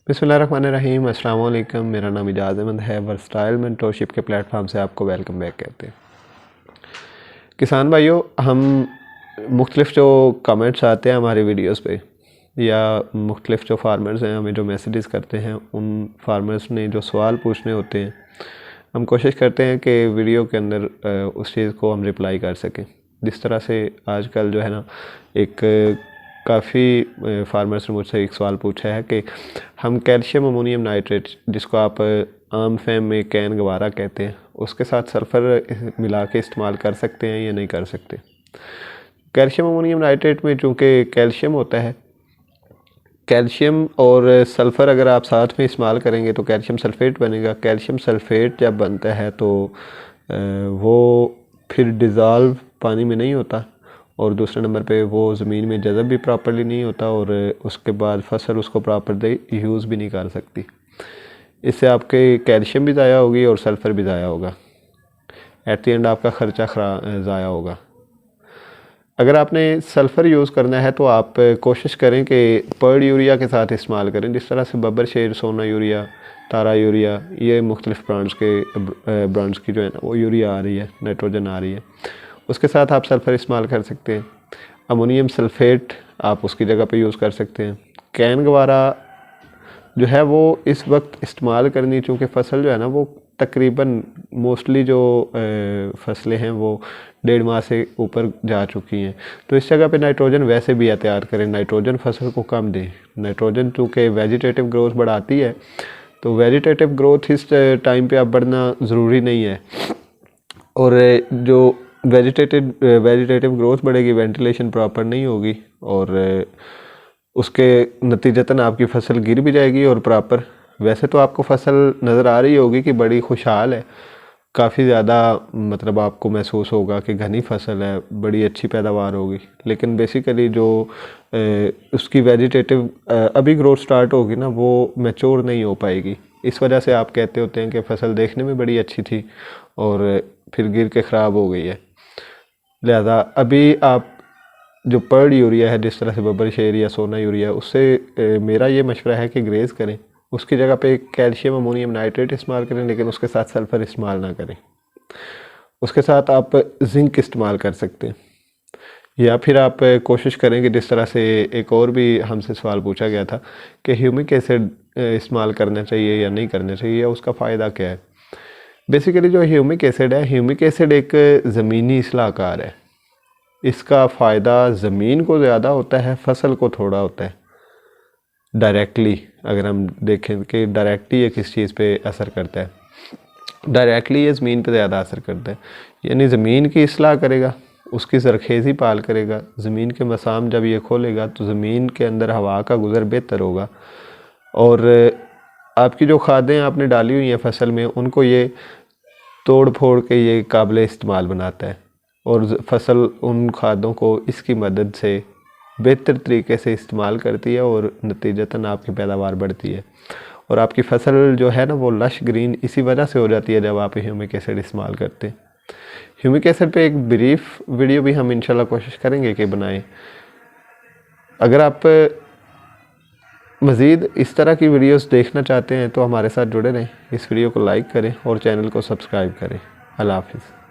बिस्मिल्लाहिर्रहमानिर्रहीम, अस्सलाम वालेकुम। मेरा नाम इजाज़ अहमद है। वर्सटाइल मेंटरशिप के प्लेटफॉर्म से आपको वेलकम बैक कहते हैं। किसान भाइयों, हम मुख्तलिफ़ जो कमेंट्स आते हैं हमारी वीडियोस पे या मुख्तलिफ़ जो फार्मर्स हैं हमें जो मैसेजेस करते हैं, उन फार्मर्स ने जो सवाल पूछने होते हैं, हम कोशिश करते हैं कि वीडियो के अंदर उस चीज़ को हम रिप्लाई कर सकें। जिस तरह से आजकल जो है ना, एक काफ़ी फार्मर्स ने मुझसे एक सवाल पूछा है कि हम कैल्शियम अमोनियम नाइट्रेट, जिसको आप आम फैम में कैन गवारा कहते हैं, उसके साथ सल्फ़र मिला के इस्तेमाल कर सकते हैं या नहीं कर सकते। कैल्शियम अमोनियम नाइट्रेट में चूँकि कैल्शियम होता है, कैल्शियम और सल्फ़र अगर आप साथ में इस्तेमाल करेंगे तो कैल्शियम सल्फ़ेट बनेगा। कैल्शियम सल्फ़ेट जब बनता है तो वो फिर डिज़ॉल्व पानी में नहीं होता, और दूसरे नंबर पे वो ज़मीन में जज़ब भी प्रॉपर्ली नहीं होता, और उसके बाद फसल उसको प्रॉपर्ली यूज़ भी नहीं कर सकती। इससे आपके कैल्शियम भी ज़ाया होगी और सल्फ़र भी ज़ाया होगा। एट द एंड आपका ख़र्चा ज़ाया होगा। अगर आपने सल्फ़र यूज़ करना है तो आप कोशिश करें कि पर्ड यूरिया के साथ इस्तेमाल करें। जिस तरह से बब्बर शेर, सोना यूरिया, तारा यूरिया, ये मुख्तलिफ़ ब्रांड्स की जो है ना वो यूरिया आ रही है, नाइट्रोजन आ रही है, उसके साथ आप सल्फ़र इस्तेमाल कर सकते हैं। अमोनियम सल्फ़ेट आप उसकी जगह पे यूज़ कर सकते हैं। कैन गवारा जो है वो इस वक्त इस्तेमाल करनी, चूँकि फसल जो है ना वो तकरीबन मोस्टली जो फसलें हैं वो 1.5 माह से ऊपर जा चुकी हैं, तो इस जगह पे नाइट्रोजन वैसे भी एहतियात करें, नाइट्रोजन फसल को कम दें। नाइट्रोजन चूँकि वेजिटेटिव ग्रोथ बढ़ाती है, तो वेजिटेटिव ग्रोथ इस टाइम पे अब बढ़ना ज़रूरी नहीं है, और जो वेजिटेटिव ग्रोथ बढ़ेगी, वेंटिलेशन प्रॉपर नहीं होगी, और उसके नतीजतन आपकी फसल गिर भी जाएगी। और प्रॉपर वैसे तो आपको फसल नज़र आ रही होगी कि बड़ी खुशहाल है, काफ़ी ज़्यादा, मतलब आपको महसूस होगा कि घनी फसल है, बड़ी अच्छी पैदावार होगी, लेकिन बेसिकली जो उसकी वेजिटेटिव अभी ग्रोथ स्टार्ट होगी ना, वो मैच्योर नहीं हो पाएगी। इस वजह से आप कहते होते हैं कि फसल देखने में बड़ी अच्छी थी और फिर गिर के ख़राब हो गई है। लिहाजा अभी आप जो पर्ड यूरिया है, जिस तरह से बब्बर शेर या सोना यूरिया, उससे मेरा ये मशवरा है कि ग्रेज़ करें, उसकी जगह पे कैल्शियम अमोनियम नाइट्रेट इस्तेमाल करें, लेकिन उसके साथ सल्फ़र इस्तेमाल ना करें। उसके साथ आप जिंक इस्तेमाल कर सकते हैं, या फिर आप कोशिश करें कि जिस तरह से एक और भी हमसे सवाल पूछा गया था कि ह्यूमिक एसिड इस्तेमाल करना चाहिए या नहीं करना चाहिए, या उसका फ़ायदा क्या है। बेसिकली जो ह्यूमिक एसिड है, ह्यूमिक एसिड एक ज़मीनी इसलाहकार है। इसका फ़ायदा ज़मीन को ज़्यादा होता है, फसल को थोड़ा होता है। डायरेक्टली अगर हम देखें कि डायरेक्टली ये किस चीज़ पे असर करता है, डायरेक्टली ये ज़मीन पे ज़्यादा असर करता है, यानी ज़मीन की इसलाह करेगा, उसकी ज़रखेज़ी पाल करेगा। ज़मीन के मसाम जब ये खोलेगा तो ज़मीन के अंदर हवा का गुज़र बेहतर होगा, और आपकी जो खादें आपने डाली हुई हैं फसल में, उनको ये तोड़ फोड़ के ये काबिल इस्तेमाल बनाता है, और फसल उन खादों को इसकी मदद से बेहतर तरीके से इस्तेमाल करती है, और नतीजतन आपकी पैदावार बढ़ती है, और आपकी फसल जो है ना वो लश ग्रीन इसी वजह से हो जाती है जब आप ह्यूमिक एसिड इस्तेमाल करते हैं। ह्यूमिक एसिड पे एक ब्रीफ वीडियो भी हम इंशाल्लाह कोशिश करेंगे कि बनाएं। अगर आप मज़ीद इस तरह की वीडियोस देखना चाहते हैं तो हमारे साथ जुड़े रहें, इस वीडियो को लाइक करें और चैनल को सब्सक्राइब करें। अल्लाह हाफ़िज़।